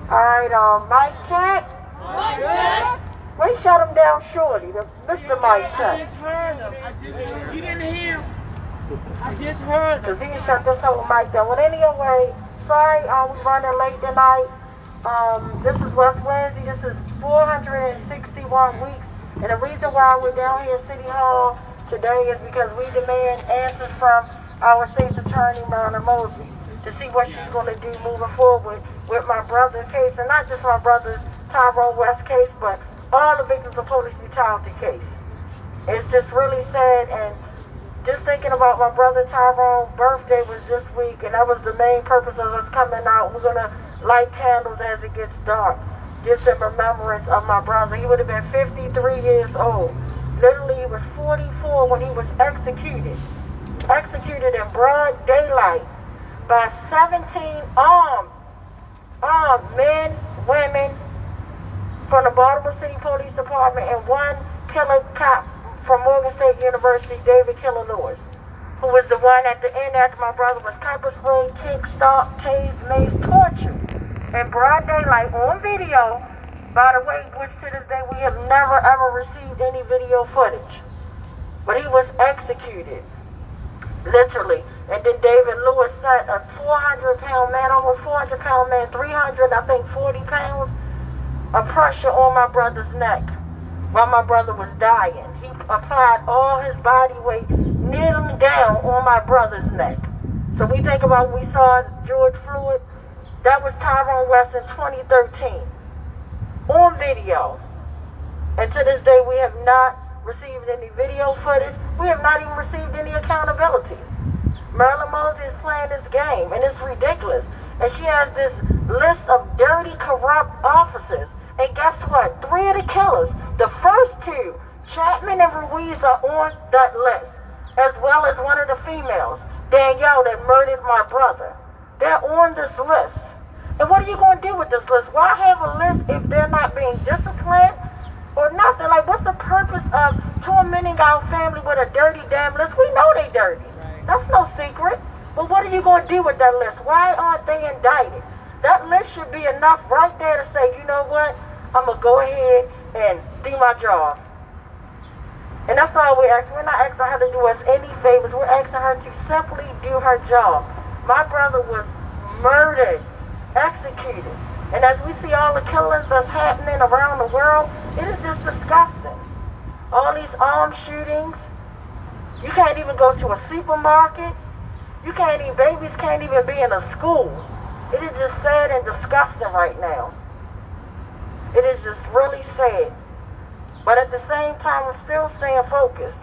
Alright, mic check. Mic check. We shut him down shortly. Mr. Mic check. I just heard him. You didn't hear him? I just heard him. Cause he shut this whole mic down. Well, anyway, sorry, we running late tonight. This is West Wednesday. This is 461 weeks. And the reason why we're down here at City Hall today is because we demand answers from our state's attorney, Marilyn Mosley, to see what she's going to do moving forward with my brother's case, and not just my brother's Tyrone West case, but all the victims of police brutality case. It's just really sad, and just thinking about my brother Tyrone's birthday was this week, and that was the main purpose of us coming out. We're going to light candles as it gets dark, just in remembrance of my brother. He would have been 53 years old. Literally, he was 44 when he was executed. Executed in broad daylight by 17 armed men, women from the Baltimore City Police Department, and one killer cop from Morgan State University, David Killer Lewis, who was the one at the end after my brother was pepper sprayed, kicked, stalked, tased, maced, tortured in broad daylight on video. By the way, which to this day we have never ever received any video footage. But he was executed, literally. And then David Lewis set a 400-pound man, almost 400-pound man, 40 pounds of pressure on my brother's neck while my brother was dying. He applied all his body weight, kneeling down on my brother's neck. So we think about when we saw George Floyd, that was Tyrone West in 2013. On video. And to this day, we have not received any video footage. We have not even received any accountability. Marilyn Mosley is playing this game, and it's ridiculous. And she has this list of dirty, corrupt officers. And guess what? 3 of the killers, the first 2, Chapman and Ruiz, are on that list, as well as one of the females, Danielle, that murdered my brother. They're on this list. And what are you going to do with this list? Why have a list if they're not being disciplined or nothing? Like, what's the purpose of tormenting our family with a dirty damn list? We know they dirty. That's no secret. But what are you going to do with that list? Why aren't they indicted? That list should be enough right there to say, you know what? I'm going to go ahead and do my job. And that's all we're asking. We're not asking her to do us any favors. We're asking her to simply do her job. My brother was murdered, executed. And as we see all the killings that's happening around the world, it is just disgusting. All these armed shootings. You can't even go to a supermarket. Babies can't even be in a school. It is just sad and disgusting right now. It is just really sad. But at the same time, I'm still staying focused.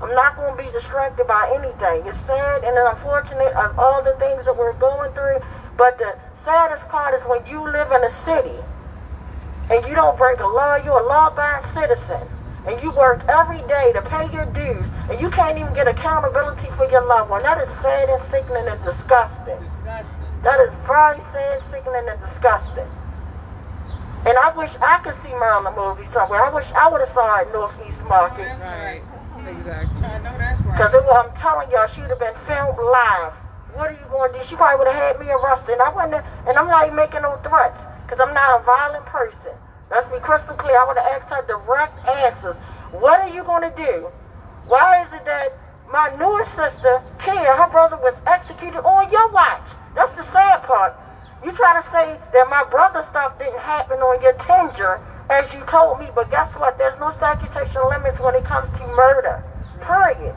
I'm not going to be distracted by anything. It's sad and unfortunate of all the things that we're going through. But the saddest part is when you live in a city and you don't break a law, you're a law-abiding citizen. And you work every day to pay your dues, and you can't even get accountability for your loved one. That is sad and sickening and disgusting. That is very sad, sickening, and disgusting. And I wish I could see Marilyn Mosley somewhere. I wish I would have saw her at Northeast Market. That's right. Exactly. I know that's right. Because I'm telling y'all, she would have been filmed live. What are you going to do? She probably would have had me arrested. And I'm not even making no threats, because I'm not a violent person. Let's be crystal clear. I would have asked her direct answers. What are you going to do? Why is it that my newest sister, Kia, her brother was executed on your watch? That's the sad part. You try to say that my brother's stuff didn't happen on your tenure, as you told me, but guess what? There's no citation limits when it comes to murder. Period.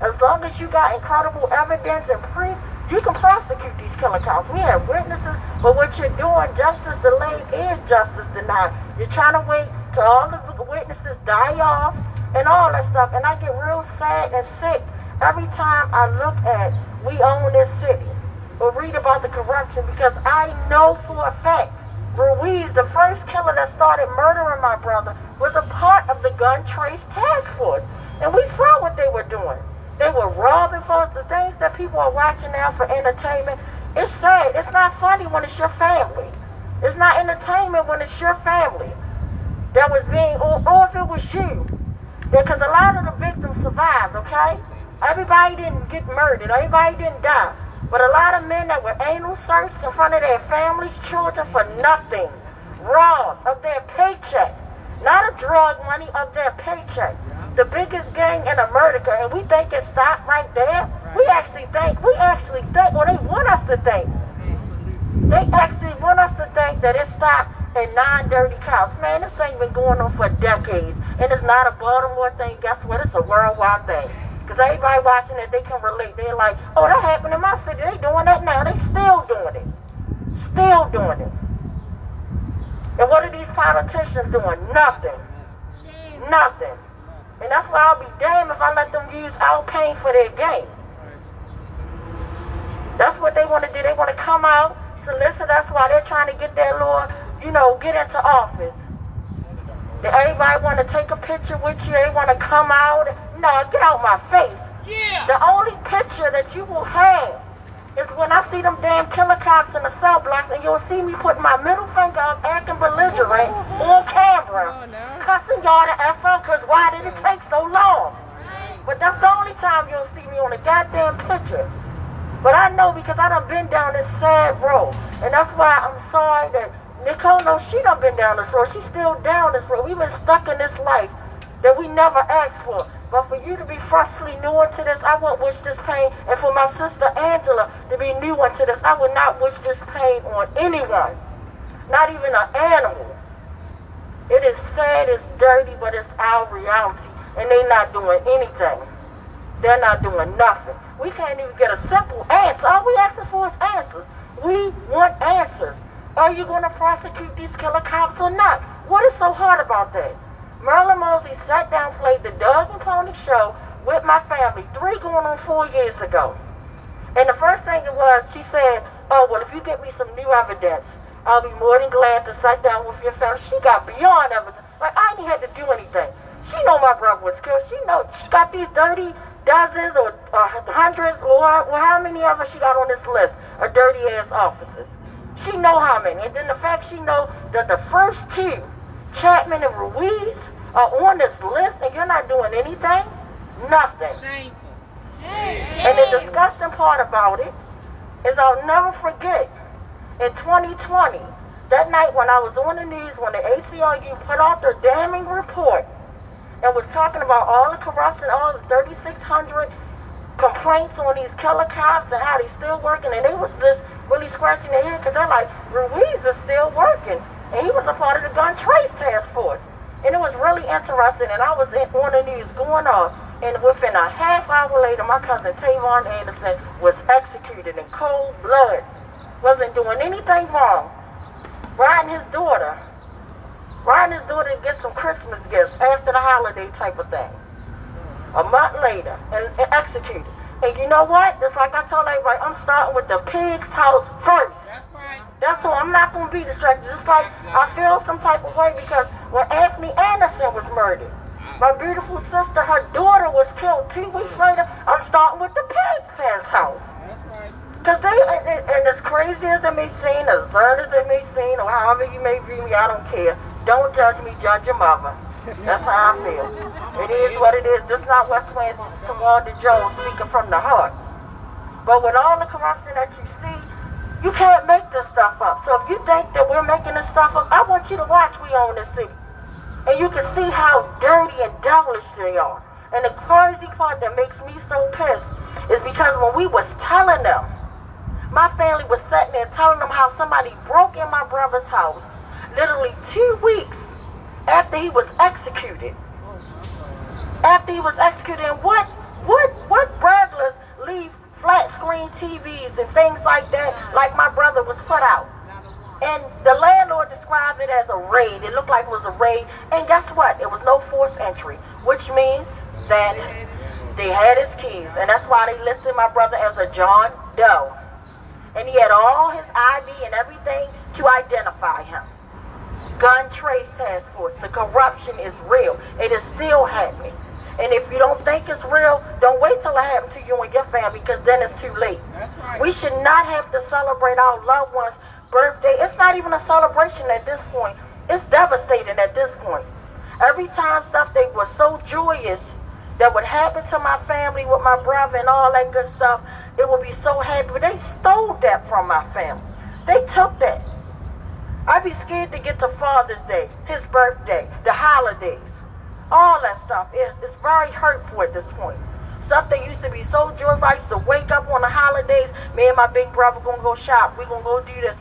As long as you got incredible evidence and proof, you can prosecute these killer counts. We have witnesses, but what you're doing, justice delayed is justice denied. You're trying to wait till all the witnesses die off and all that stuff. And I get real sad and sick every time I look at We Own This City or read about the corruption, because I know for a fact Ruiz, the first killer that started murdering my brother, was a part of the gun trace task force. And we saw what they were doing. They were robbing folks, the things that people are watching now for entertainment. It's sad. It's not funny when it's your family. It's not entertainment when it's your family that was being, or if it was you. Because a lot of the victims survived, okay? Everybody didn't get murdered. Everybody didn't die. But a lot of men that were anal searched in front of their families, children for nothing, robbed of their paycheck, not of drug money, of their paycheck. The biggest gang in America, and we think it stopped right there. We actually think, well, they want us to think. They actually want us to think that it stopped in 9 dirty cops. Man, this ain't been going on for decades. And it's not a Baltimore thing. Guess what? It's a worldwide thing. Because everybody watching it, they can relate. They're like, oh, that happened in my city. They doing that now. They still doing it. Still doing it. And what are these politicians doing? Nothing. Nothing. And that's why I'll be damned if I let them use our pain for their gain. That's what they want to do. They want to come out, solicit. That's why they're trying to get their little, get into office. Everybody want to take a picture with you. They want to come out. No, get out my face. Yeah. The only picture that you will have is when I see them damn killer cops in the cell blocks, and you'll see me putting my middle finger up, acting belligerent on camera, cussing y'all to F out, because why did it take so long? But that's the only time you'll see me on a goddamn picture. But I know because I done been down this sad road, and that's why I'm sorry that Nicole knows she done been down this road. She's still down this road. We've been stuck in this life that we never asked for. But for you to be freshly new into this, I wouldn't wish this pain. And for my sister Angela to be new into this, I would not wish this pain on anyone. Not even an animal. It is sad, it's dirty, but it's our reality. And they're not doing anything. They're not doing nothing. We can't even get a simple answer. All we asking for is answers. We want answers. Are you going to prosecute these killer cops or not? What is so hard about that? Marilyn Mosley sat down, played the Doug and Pony show with my family 3 going on 4 years ago. And the first thing it was, she said, oh, well, if you get me some new evidence, I'll be more than glad to sit down with your family. She got beyond evidence. Like, I ain't had to do anything. She know my brother was killed. She know she got these dirty dozens or hundreds or how many of us she got on this list of dirty-ass officers. She know how many. And then the fact she know that the first 2, Chapman and Ruiz, are on this list and you're not doing anything? Nothing. Shameful. And the disgusting part about it is I'll never forget in 2020, that night when I was on the news, when the ACLU put out their damning report and was talking about all the corruption, all the 3,600 complaints on these killer cops and how they still working, and they was just really scratching their head because they're like, Ruiz is still working. And he was a part of the gun trace task force. And it was really interesting. And I was on the news going off. And within a half hour later, my cousin Tavon Anderson was executed in cold blood. Wasn't doing anything wrong. Riding his daughter to get some Christmas gifts after the holiday type of thing. A month later, and executed. And you know what? Just like I told everybody, I'm starting with the pig's house first. That's right. That's why I'm not going to be distracted. Just like I feel some type of way because when Anthony Anderson was murdered, my beautiful sister, her daughter was killed 2 weeks later. I'm starting with the pig's house. That's right. Because and as crazy as it may seem, as absurd as it may seem, or however you may view me, I don't care. Don't judge me, judge your mother. That's how I feel. It is what it is. This is not West Wind Tawanda Jones speaking from the heart. But with all the corruption that you see, you can't make this stuff up. So if you think that we're making this stuff up, I want you to watch We Own This City. And you can see how dirty and devilish they are. And the crazy part that makes me so pissed is because when we was telling them, my family was sitting there telling them how somebody broke in my brother's house literally 2 weeks after he was executed. After he was executed, and what burglars leave flat screen TVs and things like that, like my brother was put out. And the landlord described it as a raid. It looked like it was a raid. And guess what? It was no forced entry, which means that they had his keys. And that's why they listed my brother as a John Doe. And he had all his ID and everything to identify him. Gun trace task force. The corruption is real. It is still happening. And if you don't think it's real, don't wait till it happens to you and your family, because then it's too late. That's right. We should not have to celebrate our loved ones' birthday. It's not even a celebration at this point. It's devastating at this point. Every time stuff that was so joyous that would happen to my family with my brother and all that good stuff, it would be so happy. But they stole that from my family. They took that. I'd be scared to get to Father's Day, his birthday, the holidays, all that stuff. It's very hurtful at this point. Something used to be so joyful. I used to wake up on the holidays. Me and my big brother gonna go shop. We gonna go do this.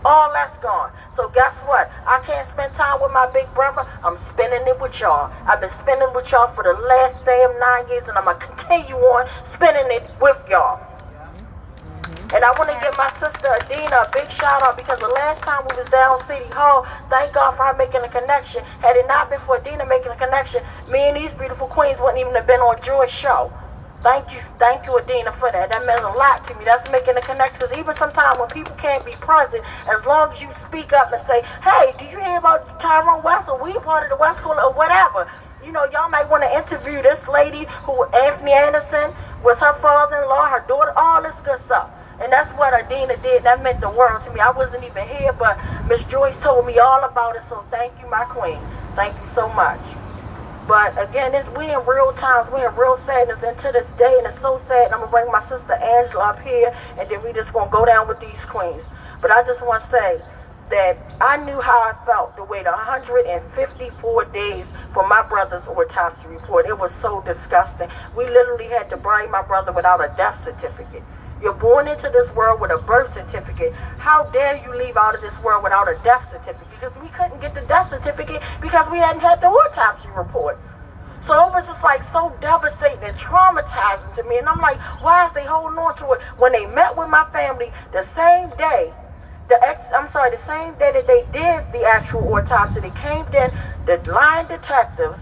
All that's gone. So guess what? I can't spend time with my big brother. I'm spending it with y'all. I've been spending with y'all for the last damn 9 years, and I'm gonna continue on spending it with y'all. And I want to give my sister Adina a big shout out because the last time we was down City Hall, thank God for her making a connection. Had it not been for Adina making a connection, me and these beautiful queens wouldn't even have been on Joy's show. Thank you, Adina, for that. That meant a lot to me. That's making a connection. Because even sometimes when people can't be present, as long as you speak up and say, hey, do you hear about Tyrone West, or we part of the West School, or whatever? You know, y'all might want to interview this lady who, Anthony Anderson, was her father-in-law, her daughter, all this good stuff. And that's what Adina did. That meant the world to me. I wasn't even here, but Miss Joyce told me all about it. So thank you, my queen. Thank you so much. But again, we're in real times. We're in real sadness. And to this day, and it's so sad. And I'm going to bring my sister Angela up here, and then we just going to go down with these queens. But I just want to say that I knew how I felt to wait 154 days for my brother's autopsy report. It was so disgusting. We literally had to bury my brother without a death certificate. You're born into this world with a birth certificate. How dare you leave out of this world without a death certificate? Because we couldn't get the death certificate because we hadn't had the autopsy report. So it was just like so devastating and traumatizing to me. And I'm like, why is they holding on to it? When they met with my family the same day, the same day that they did the actual autopsy, they came in, the line detectives,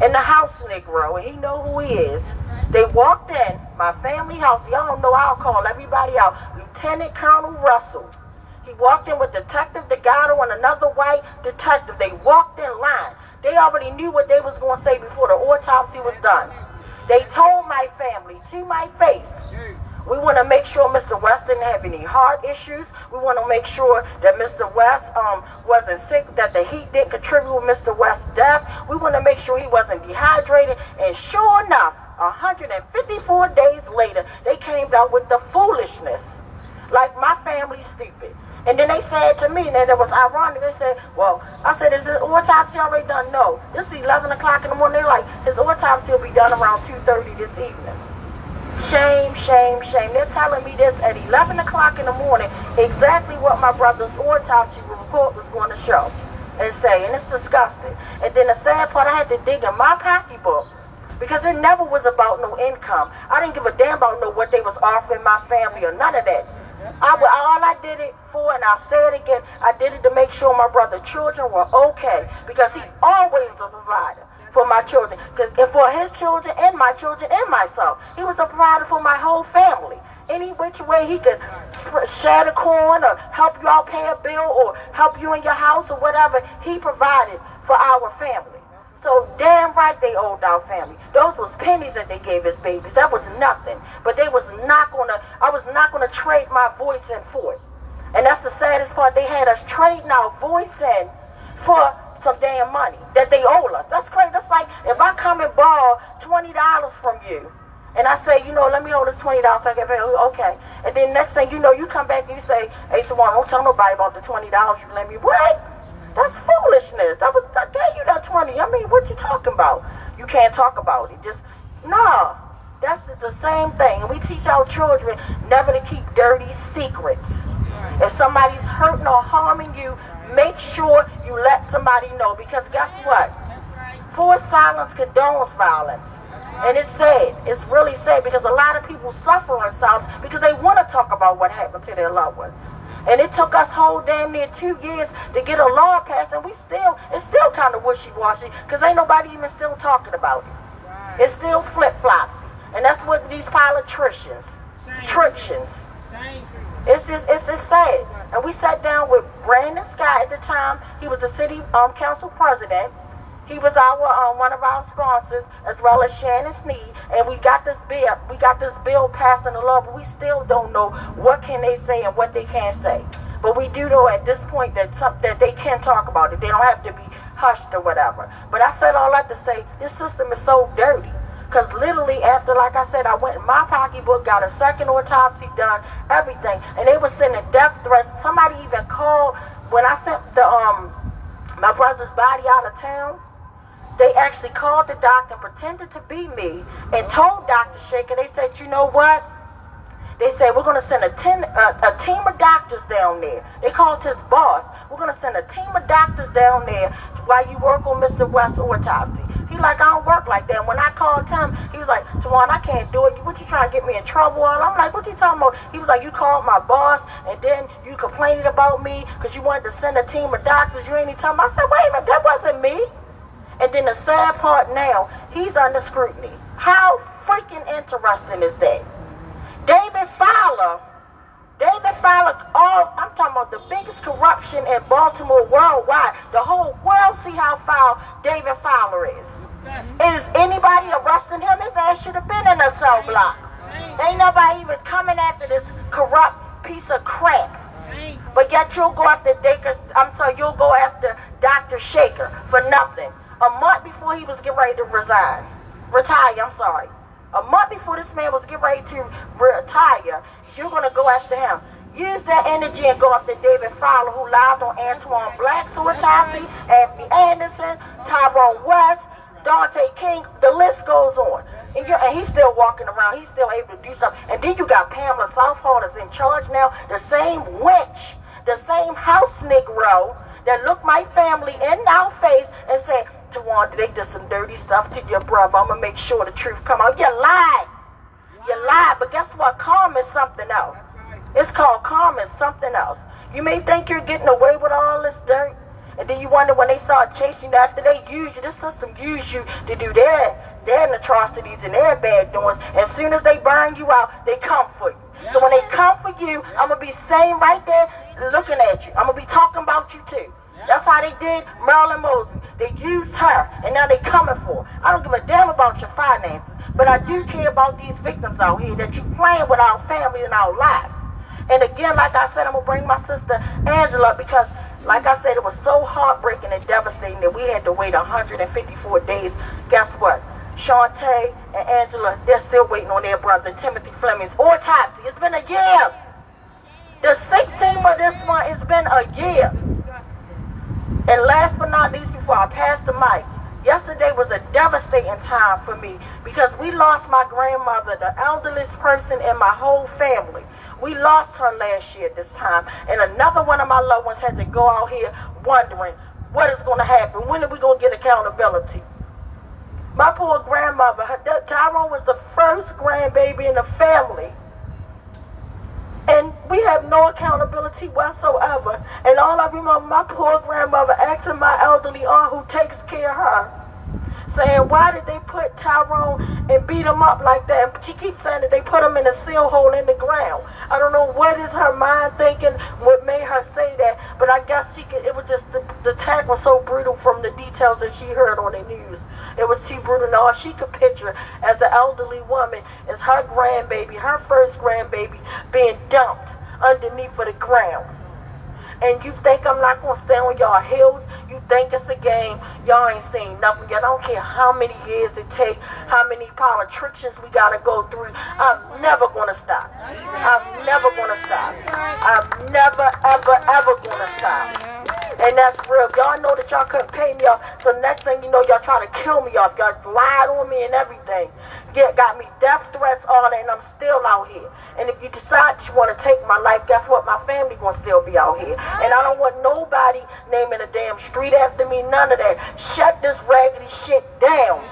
and the house Negro, and he know who he is. They walked in my family house. Y'all don't know, I'll call everybody out. Lieutenant Colonel Russell. He walked in with Detective Delgado and another white detective. They walked in line. They already knew what they was going to say before the autopsy was done. They told my family to my face, we want to make sure Mr. West didn't have any heart issues. We want to make sure that Mr. West wasn't sick, that the heat didn't contribute to Mr. West's death. We want to make sure he wasn't dehydrated. And sure enough, 154 days later, they came down with the foolishness. Like, my family's stupid. And then they said to me, and it was ironic, they said, well, I said, is the autopsy already done? No. This is 11 o'clock in the morning. They're like, his autopsy will be done around 2:30 this evening. Shame, shame, shame. They're telling me this at 11 o'clock in the morning, exactly what my brother's autopsy report was going to show and say, and it's disgusting. And then the sad part, I had to dig in my pocketbook because it never was about no income. I didn't give a damn about what they was offering my family or none of that. All I did it for, and I'll say it again, I did it to make sure my brother's children were okay because he always was a provider for my children, and for his children and my children and myself. He was a provider for my whole family. Any which way he could share the corn or help you out pay a bill or help you in your house or whatever, he provided for our family. So damn right they owed our family. Those was pennies that they gave his babies. That was nothing. But I was not gonna trade my voice in for it. And that's the saddest part. They had us trading our voice in for some damn money that they owe us. That's crazy. That's like if I come and borrow $20 from you, and I say, let me hold this $20 so I can pay. Okay. And then next thing you know, you come back and you say, hey, Tawana, don't tell nobody about the $20 you lent me. What? That's foolishness. I gave you that 20. I mean, what you talking about? You can't talk about it. No. That's the same thing. And we teach our children never to keep dirty secrets. If somebody's hurting or harming you, make sure you let somebody know. Because guess what? Forced silence condones violence. And it's sad. It's really sad because a lot of people suffer in silence because they want to talk about what happened to their loved ones. And it took us whole damn near 2 years to get a law passed, and it's still kind of wishy-washy because ain't nobody even still talking about it. It's still flip-flops. And that's what these politicians, it's just sad. And we sat down with Brandon Scott at the time. He was the city council president. He was one of our sponsors, as well as Shannon Sneed, and we got this bill passed in the law, but we still don't know what can they say and what they can't say. But we do know at this point that they can talk about it. They don't have to be hushed or whatever. But I said all that to say, this system is so dirty. Because literally after, like I said, I went in my pocketbook, got a second autopsy done, everything. And they were sending death threats. Somebody even called, when I sent my brother's body out of town, they actually called the doctor and pretended to be me and told Dr. Shaker, they said, you know what? They said, we're going to send a team of doctors down there. They called his boss. We're going to send a team of doctors down there while you work on Mr. West's autopsy. He like, I don't work like that. When I called him, he was like, Juwan, I can't do it. What you trying to get me in trouble on? I'm like, what you talking about? He was like, you called my boss, and then you complained about me because you wanted to send a team of doctors. You ain't even tell me. I said, wait a minute, that wasn't me. And then the sad part now, he's under scrutiny. How freaking interesting is that? David Fowler, I'm talking about the biggest corruption in Baltimore worldwide. The whole world see how foul David Fowler is. Is anybody arresting him? His ass should have been in a cell block. Ain't nobody even coming after this corrupt piece of crap. But yet you'll go after you'll go after Dr. Shaker for nothing. A month before he was getting ready to retire, a month before this man was getting ready to retire, you're going to go after him. Use that energy and go after David Fowler, who lied on Antoine Black's autopsy, Anthony Anderson, Tyrone West, Dante King, the list goes on. And he's still walking around. He's still able to do something. And then you got Pamela Southall that's in charge now, the same witch, the same house Negro that looked my family in our face and said, Juwan, they did some dirty stuff to your brother. I'm going to make sure the truth come out. You lied. You lied. But guess what? Karma is something else. It's called karma is something else. You may think you're getting away with all this dirt, and then you wonder when they start chasing you after they use you, this system use you to do their atrocities and their bad doings. As soon as they burn you out, they come for you. So when they come for you, I'm going to be saying right there, looking at you. I'm going to be talking about you too. That's how they did Marilyn Mosby. They used her, and now they coming for her. I don't give a damn about your finances, but I do care about these victims out here that you playing with our family and our lives. And again, like I said, I'm going to bring my sister Angela because, like I said, it was so heartbreaking and devastating that we had to wait 154 days. Guess what? Shantae and Angela, they're still waiting on their brother, Timothy Fleming's autopsy. It's been a year. The 16th of this month, it's been a year. And last but not least, before I pass the mic, yesterday was a devastating time for me because we lost my grandmother, the elderliest person in my whole family. We lost her last year at this time, and another one of my loved ones had to go out here wondering what is going to happen. When are we going to get accountability? My poor grandmother, Tyrone was the first grandbaby in the family. And we have no accountability whatsoever. And all I remember, my poor grandmother asking my elderly aunt who takes care of her, saying, why did they put Tyrone and beat him up like that? And she keeps saying that they put him in a seal hole in the ground. I don't know what is her mind thinking, what made her say that, but I guess it was just, the attack was so brutal from the details that she heard on the news. It was too brutal. And all she could picture as an elderly woman is her grandbaby, her first grandbaby, being dumped underneath of the ground. And you think I'm not going to stay on y'all heels? You think it's a game? Y'all ain't seen nothing yet. I don't care how many years it takes, how many politicians we got to go through. I'm never going to stop. I'm never going to stop. I'm never, ever, ever going to stop. And that's real. Y'all know that y'all couldn't pay me off. So next thing you know, y'all trying to kill me off. Y'all lied on me and everything. Got me death threats, all that, and I'm still out here. And if you decide that you want to take my life, guess what? My family going to still be out here. And I don't want nobody naming a damn street after me, none of that. Shut this raggedy shit down.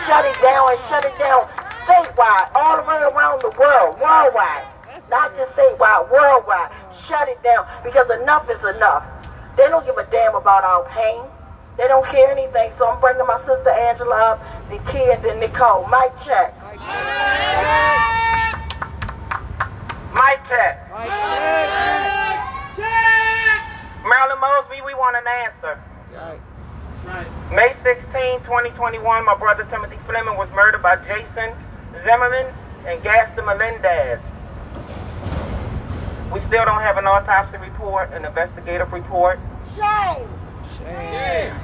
Shut it down and shut it down statewide, all the way around the world, worldwide. Not just statewide, worldwide. Shut it down because enough is enough. They don't give a damn about our pain. They don't care anything. So I'm bringing my sister Angela up, the kid, and Nicole. Mic check. Mic check. Marilyn Mosby, we want an answer. May 16, 2021, my brother Timothy Fleming was murdered by Jason Zimmerman and Gaston Melendez. We still don't have an autopsy report, an investigative report. Shame.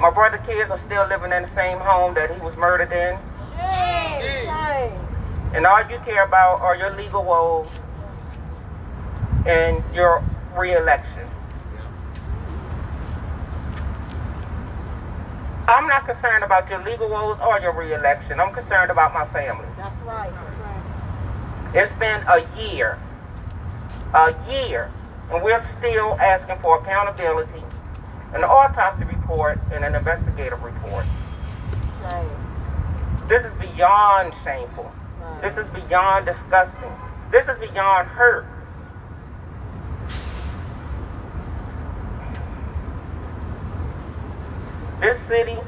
My brother's kids are still living in the same home that he was murdered in. Shame. And all you care about are your legal woes and your re-election. I'm not concerned about your legal woes or your re-election. I'm concerned about my family. That's right. It's been a year, and we're still asking for accountability, an autopsy report, and an investigative report. Shame. This is beyond shameful. Right. This is beyond disgusting. This is beyond hurt. This city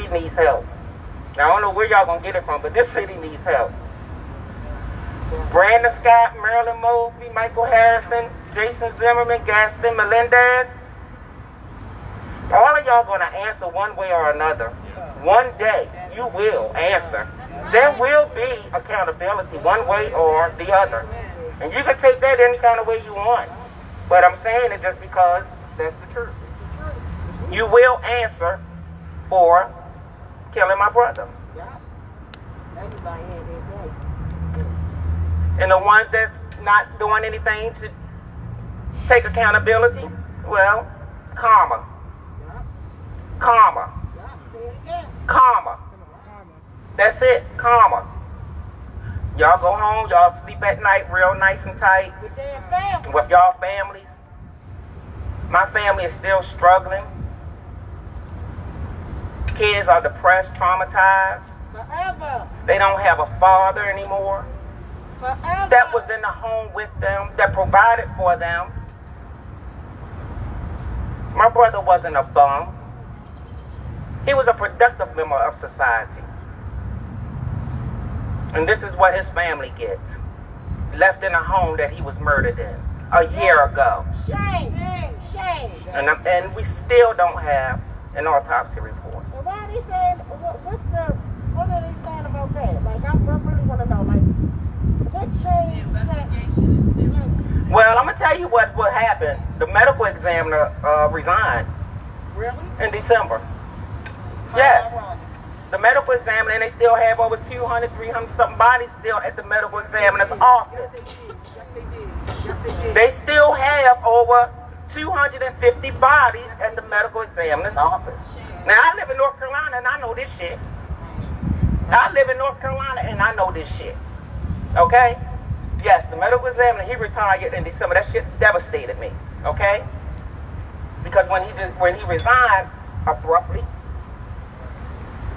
needs help. Now, I don't know where y'all gonna get it from, but this city needs help. Brandon Scott, Marilyn Mosby, Michael Harrison, Jason Zimmerman, Gaston Melendez. All of y'all gonna answer one way or another. One day, you will answer. There will be accountability one way or the other. And you can take that any kind of way you want. But I'm saying it just because that's the truth. You will answer for killing my brother. And the ones that's not doing anything to take accountability, well, karma. Karma. Karma. That's it, karma. Y'all go home, y'all sleep at night real nice and tight with y'all families. My family is still struggling. Kids are depressed, traumatized. Forever. They don't have a father anymore Forever. that was in the home with them, that provided for them. My brother wasn't a bum. He was a productive member of society. And this is what his family gets. Left in a home that he was murdered in a year ago. Shame. Shame. And we still don't have an autopsy report. And why are they saying, what are they saying about that? Like, I really want to know, like, what changed? Investigation is still. Well, I'm going to tell you what happened. The medical examiner resigned. Really? In December. Yes. The medical examiner, and they still have over 200, 300 something bodies still at the medical examiner's office. Yes, they did. Yes, they did. They still have over 250 bodies at the medical examiner's office. Now, I live in North Carolina, and I know this shit. I live in North Carolina, and I know this shit. Okay? Yes, the medical examiner, he retired in December. That shit devastated me. Okay? Because when he resigned abruptly,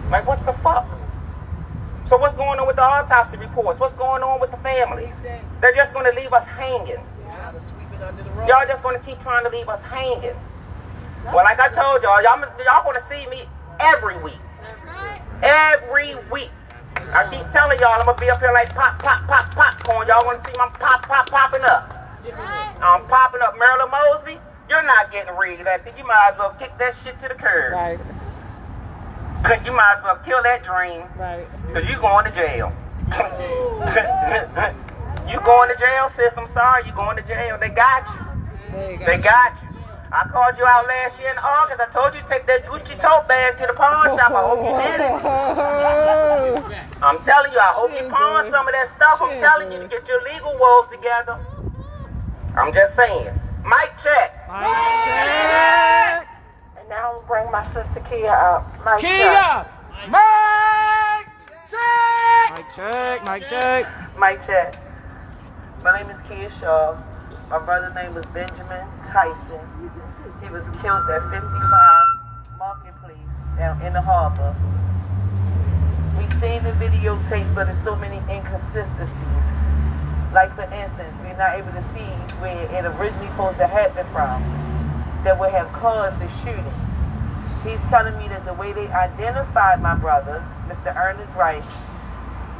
like, what the fuck? So what's going on with the autopsy reports? What's going on with the families? They're just going to leave us hanging. Y'all just going to keep trying to leave us hanging. Well, like I told y'all going to see me every week. Every week. I keep telling y'all I'm going to be up here like popcorn. Y'all want to see my popping up. I'm popping up. Marilyn Mosby, you're not getting re-elected. You might as well kick that shit to the curb. Right. You might as well kill that dream. Right. Because you going to jail. You going to jail, sis. I'm sorry. You going to jail. They got you. They got you. I called you out last year in August. I told you to take that Gucci tote bag to the pawn shop. I hope you did it. I'm telling you, I hope you pawn some of that stuff. I'm telling you to get your legal woes together. I'm just saying. Mic check. Mic check. And now I'm going to bring my sister Kia up. Mic Kia! check. Mic check! Mic check, mic check. Mic check. My name is Kia Shaw. My brother's name was Benjamin Tyson. He was killed at 55 Marketplace down in the harbor. We've seen the videotapes, but there's so many inconsistencies. Like, for instance, we're not able to see where it originally supposed to happen from that would have caused the shooting. He's telling me that the way they identified my brother, Mr. Ernest Rice,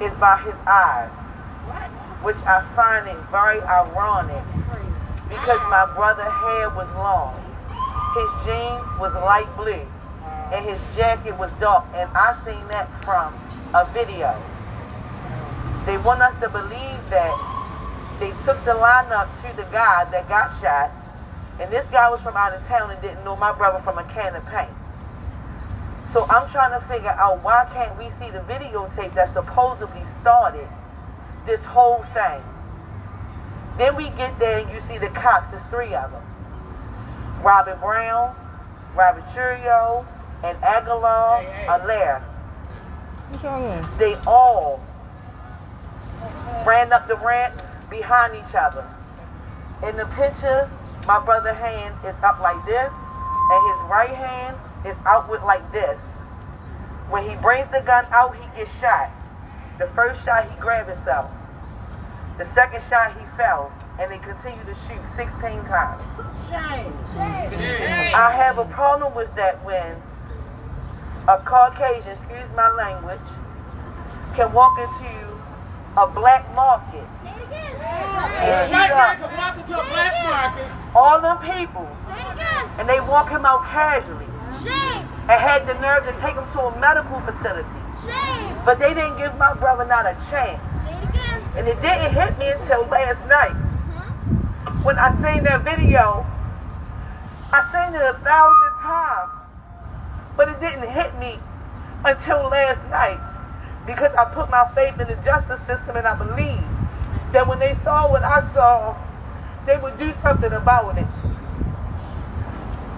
is by his eyes, which I find it very ironic because my brother's hair was long, his jeans was light blue, and his jacket was dark, and I seen that from a video. They want us to believe that they took the lineup to the guy that got shot, and this guy was from out of town and didn't know my brother from a can of paint. So I'm trying to figure out why can't we see the videotape that supposedly started this whole thing. Then we get there and you see the cops, there's 3 of them. Robert Brown, Robert Churio, and Aguilar Allaire. They all ran up the ramp behind each other. In the picture, my brother's hand is up like this, and his right hand is outward like this. When he brings the gun out, he gets shot. The first shot, he grabbed himself. The second shot, he fell, and they continue to shoot 16 times. Shame. I have a problem with that when a Caucasian, excuse my language, can walk into a black market and shoot up all them people, and they walk him out casually and had the nerve to take him to a medical facility. But they didn't give my brother not a chance. And it didn't hit me until last night. When I seen that video, I seen it 1,000 times, but it didn't hit me until last night because I put my faith in the justice system, and I believe that when they saw what I saw, they would do something about it.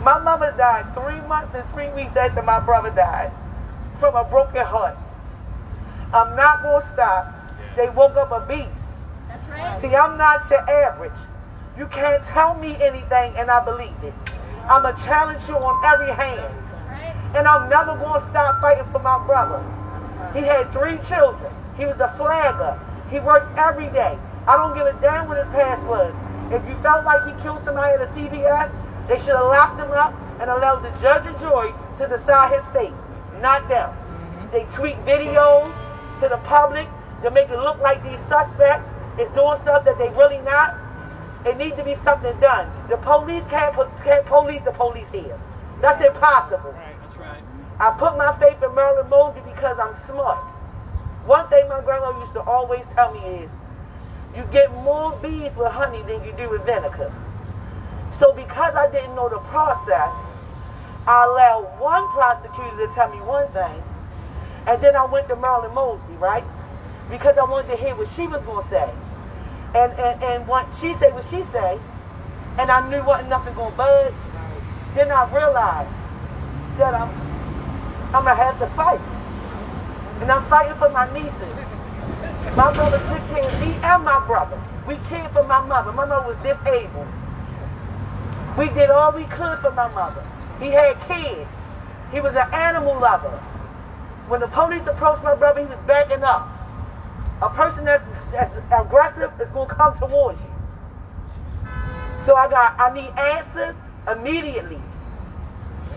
My mother died 3 months and 3 weeks after my brother died from a broken heart. I'm not going to stop. They woke up a beast. That's right. See, I'm not your average. You can't tell me anything and I believe it. I'm going to challenge you on every hand. Right. And I'm never going to stop fighting for my brother. He had 3 children. He was a flagger. He worked every day. I don't give a damn what his past was. If you felt like he killed somebody at a CVS, they should have locked him up and allowed the judge and jury to decide his fate, not them. They tweet videos to the public to make it look like these suspects is doing stuff that they really not. It needs to be something done. The police can't police the police here. That's impossible. Right, that's right. I put my faith in Marilyn Mosley because I'm smart. One thing my grandma used to always tell me is, you get more bees with honey than you do with vinegar. So because I didn't know the process, I allowed one prosecutor to tell me one thing, and then I went to Marilyn Mosley, right? Because I wanted to hear what she was going to say. And once she said what she said, and I knew wasn't nothing going to budge, then I realized that I'm going to have to fight. And I'm fighting for my nieces. My brother took care of me and my brother. We cared for my mother. My mother was disabled. We did all we could for my mother. He had kids. He was an animal lover. When the police approached my brother, he was backing up. A person that's aggressive is going to come towards you. So I need answers immediately.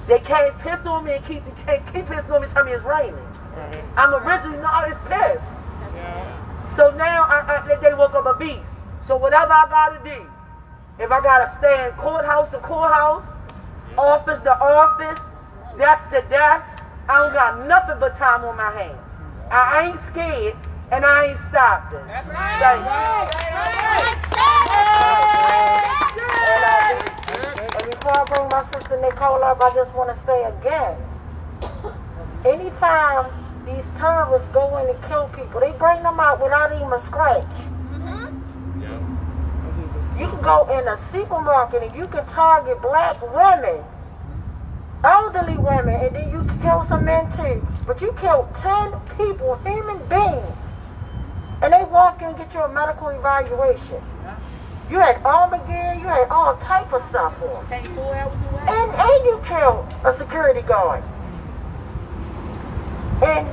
They can't piss on me and keep pissing on me and tell me it's raining. I'm originally not as pissed. So now they woke up a beast. So whatever I got to do, if I got to stand courthouse to courthouse, office to office, desk to desk, I don't got nothing but time on my hands. I ain't scared and I ain't stopping. That's And before I bring my sister Nicole up, I just want to say again, anytime these terrorists go in and kill people, they bring them out without even a scratch. You can go in a supermarket and you can target black women, elderly women, and then you kill some men too. But you killed 10 people, human beings, and they walk in and get you a medical evaluation. You had Armageddon, you had all type of stuff on. 4 hours away. And you killed a security guard. And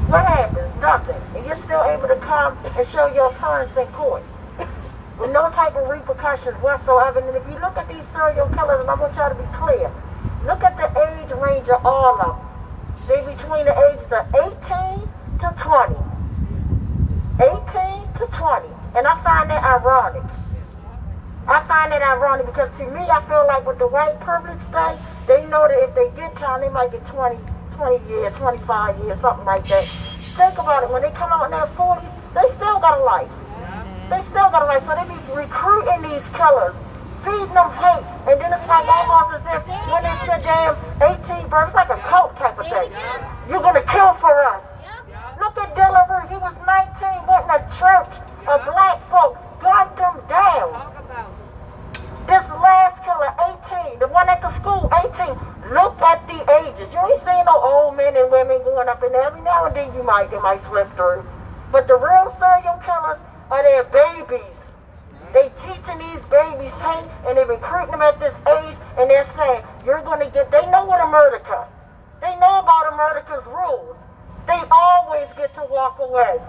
what happens? Nothing. And you're still able to come and show your appearance in court with no type of repercussions whatsoever. And if you look at these serial killers, and I want y'all to be clear, look at the age range of all of them. They between the ages of 18 to 20. 18 to 20. And I find that ironic. I find it ironic because to me, I feel like with the white privilege thing, they know that if they get time, they might get 20 years, 25 years, something like that. Think about it. When they come out in their 40s, they still got a life. They still got a life. So they be recruiting these killers feeding them hate. And then it's like almost as if when it's your damn 18 birthday, it's like a cult type of thing. You're going to kill for us. Look at Dillard. He was 19, went in a church of black folks, gunned them down. This last killer, 18, the one at the school, 18. Look at the ages. You ain't seeing no old men and women going up in there. Every now and then they might slip through. But the real serial killers are their babies. They teaching these babies hate, and they recruiting them at this age, and they're saying, you're going to get, they know what a murder cut. They know about a murder's rules. They always get to walk away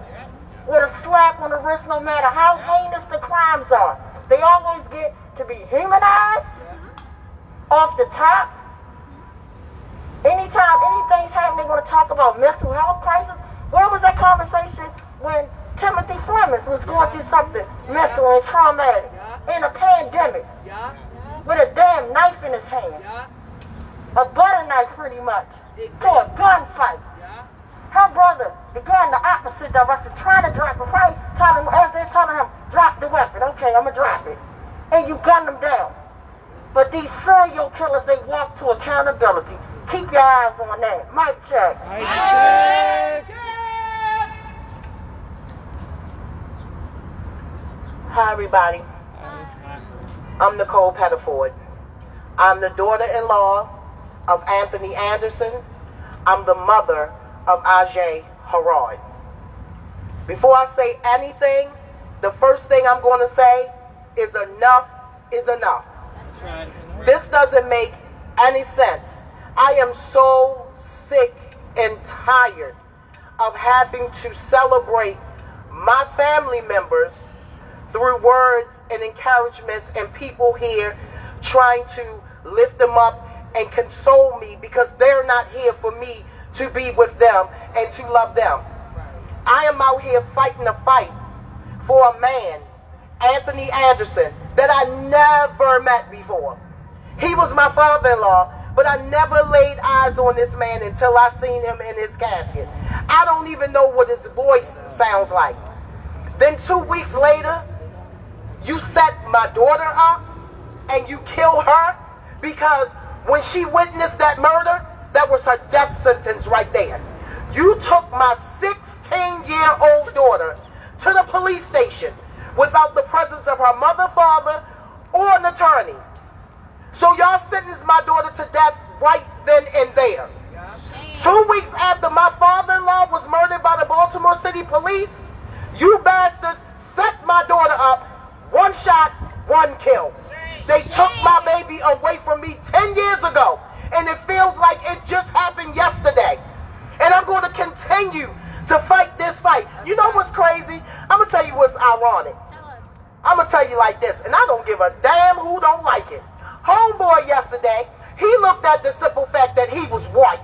with a slap on the wrist no matter how heinous the crimes are. They always get to be humanized off the top. Anytime anything's happening, they're going to talk about mental health crisis. Where was that conversation when Timothy Fleming was going through something mental and traumatic in a pandemic with a damn knife in his hand? A butter knife pretty much. So a gunfight. Her brother, the guy in the opposite direction, trying to drop it, right? Telling him, as they're telling him, drop the weapon. Okay, I'm going to drop it. And you gun them down. But these serial killers, they walk to accountability. Keep your eyes on that. Mic check. Hi, everybody. I'm Nicole Pettiford. I'm the daughter-in-law of Anthony Anderson. I'm the mother of Ajay Harad. Before I say anything, the first thing I'm going to say is enough is enough. This doesn't make any sense. I am so sick and tired of having to celebrate my family members through words and encouragements and people here trying to lift them up and console me because they're not here for me to be with them and to love them. I am out here fighting a fight for a man, Anthony Anderson, that I never met before. He was my father-in-law, but I never laid eyes on this man until I seen him in his casket. I don't even know what his voice sounds like. Then 2 weeks later, you set my daughter up and you kill her because when she witnessed that murder, that was her death sentence right there. You took my 16-year-old daughter to the police station without the presence of her mother, father, or an attorney. So y'all sentenced my daughter to death right then and there. 2 weeks after my father-in-law was murdered by the Baltimore City Police, you bastards set my daughter up, one shot, one kill. They took my baby away from me 10 years ago, and it feels like it just happened yesterday. And I'm going to continue to fight this fight. You know what's crazy? I'm going to tell you what's ironic. I'm going to tell you like this, and I don't give a damn who don't like it. Homeboy yesterday, he looked at the simple fact that he was white.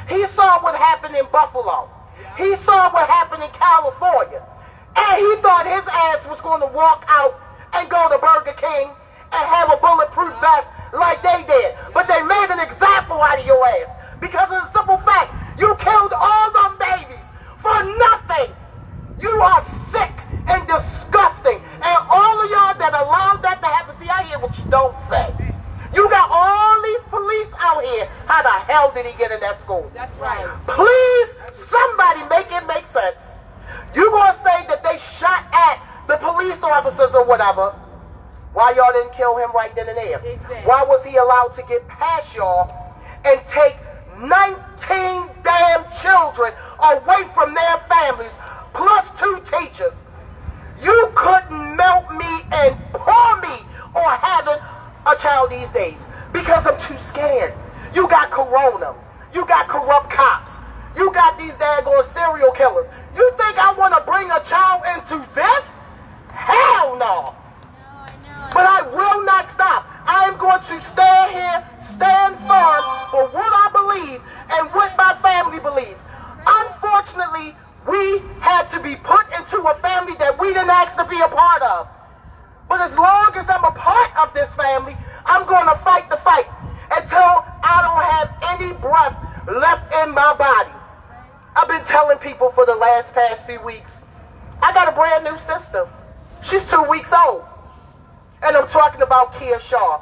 He saw what happened in Buffalo. He saw what happened in California. And he thought his ass was going to walk out and go to Burger King and have a bulletproof vest like they did. But they made an example out of your ass because of the simple fact you killed all them babies for nothing. You are sick and disgusting. And all of y'all that allowed that to happen, see, I hear what you don't say. You got all these police out here. How the hell did he get in that school? That's right. Please, somebody make it make sense. You gonna say that they shot at the police officers or whatever. Why y'all didn't kill him right then and there? Exactly. Why was he allowed to get past y'all and take 19 damn children away from their families, plus 2 teachers? You couldn't melt me and pour me on having a child these days because I'm too scared. You got corona. You got corrupt cops. You got these daggone serial killers. You think I want to bring a child into this? Hell no. But I will not stop. I am going to stand here, stand firm for what I believe and what my family believes. Unfortunately, we had to be put into a family that we didn't ask to be a part of. But as long as I'm a part of this family, I'm going to fight the fight until I don't have any breath left in my body. I've been telling people for the past few weeks, I got a brand new sister. She's 2 weeks old. And I'm talking about Kia Shaw.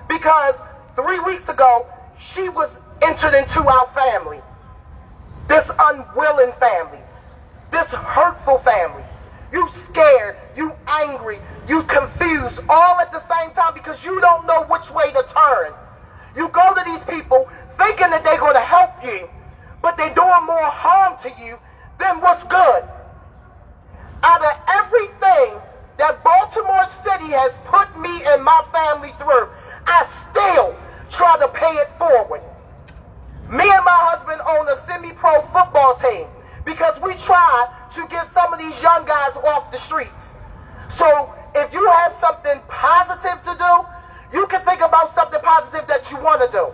Because 3 weeks ago, she was entered into our family. This unwilling family. This hurtful family. You scared, you angry, you confused, all at the same time because you don't know which way to turn. You go to these people thinking that they're going to help you, but they're doing more harm to you than what's good. Out of everything that Baltimore City has put me and my family through, I still try to pay it forward. Me and my husband own a semi-pro football team because we try to get some of these young guys off the streets. So if you have something positive to do, you can think about something positive that you want to do.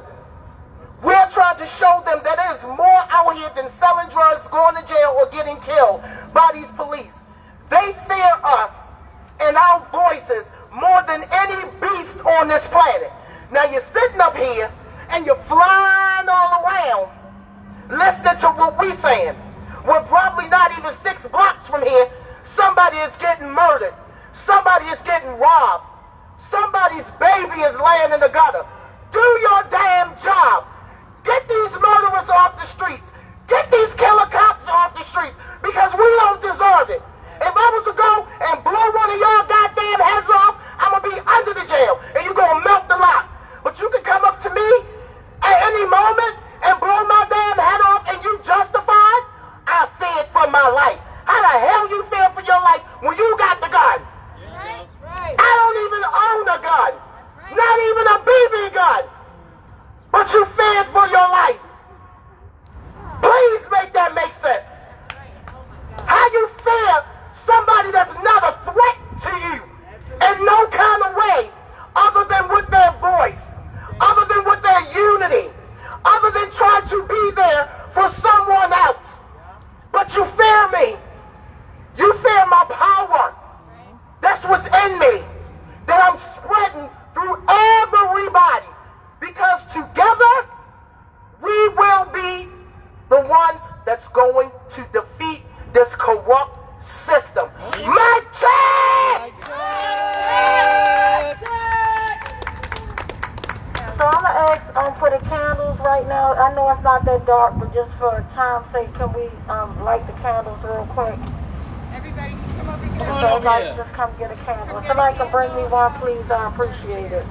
We're trying to show them that there's more out here than selling drugs, going to jail, or getting killed by these police. They fear us and our voices more than any beast on this planet. Now you're sitting up here and you're flying all around listening to what we're saying. When probably not even 6 blocks from here, somebody is getting murdered. Somebody is getting robbed. Somebody's baby is laying in the gutter. Do your damn job. Get these murderers off the streets. Get these killer cops off the streets because we don't deserve it. If I was to go and blow one of your goddamn heads off, I'm going to be under the jail and you're going to melt the lot. But you can come up to me at any moment and blow my damn head off and you justified? I feared for my life. How the hell you fear for your life when you got the gun? Right. I don't even own a gun. Not even a BB gun. But you feared for your life. Please make that make sense. How you fear somebody that's not a threat to you in no kind of way other than with their voice, other than with their unity, other than trying to be there for someone else. But you fear me. You fear my power. That's what's in me. That I'm spreading through everybody. Because together, we will be the ones that's going to defeat this corrupt system. My check! So I'm gonna ask for the candles right now. I know it's not that dark, but just for time's sake, can we light the candles real quick? Everybody can come over here. So everybody just come get a candle. If somebody can bring me one, please. I appreciate it.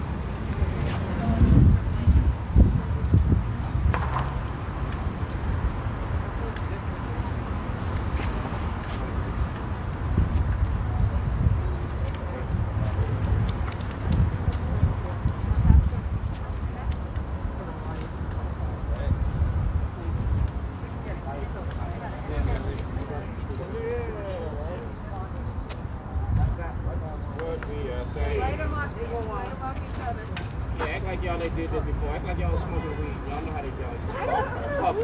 Y'all they did this before. Act like y'all smoking weed. Y'all know how they do it.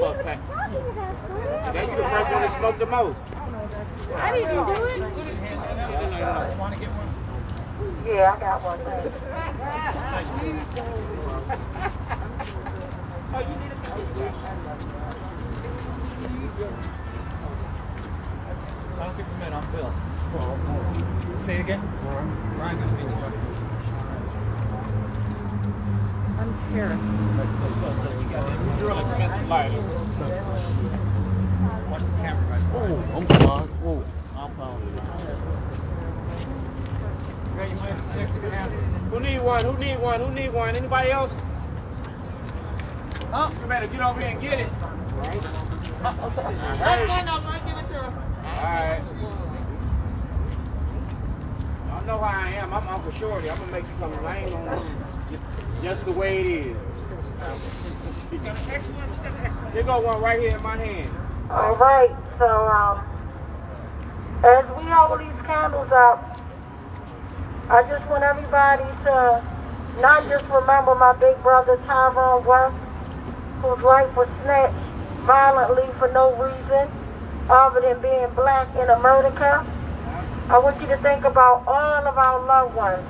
Puff, pack. Then you the first one to smoke the most. I didn't do it. Want to get one? Yeah, I got one. Thanks. Oh, you need a I don't think we met. I'm Bill. Say it again. Ryan, good to meet you, buddy. I'm Paris. Real expensive lighter. Watch the camera, right? Oh, I'm fine. Oh. I'm fine. Okay, you might have to check the camera. Who need one? Who need one? Who need one? Anybody else? Huh? You better get over here and get it. Right? No, give it to her. Alright. Y'all know how I am. I'm Uncle Shorty. I'm gonna make you come lame on me. Just the way it is. Here go one right here in my hand. All right. So as we hold these candles up, I just want everybody to not just remember my big brother Tyrone West, whose life was snatched violently for no reason other than being black in America. I want you to think about all of our loved ones.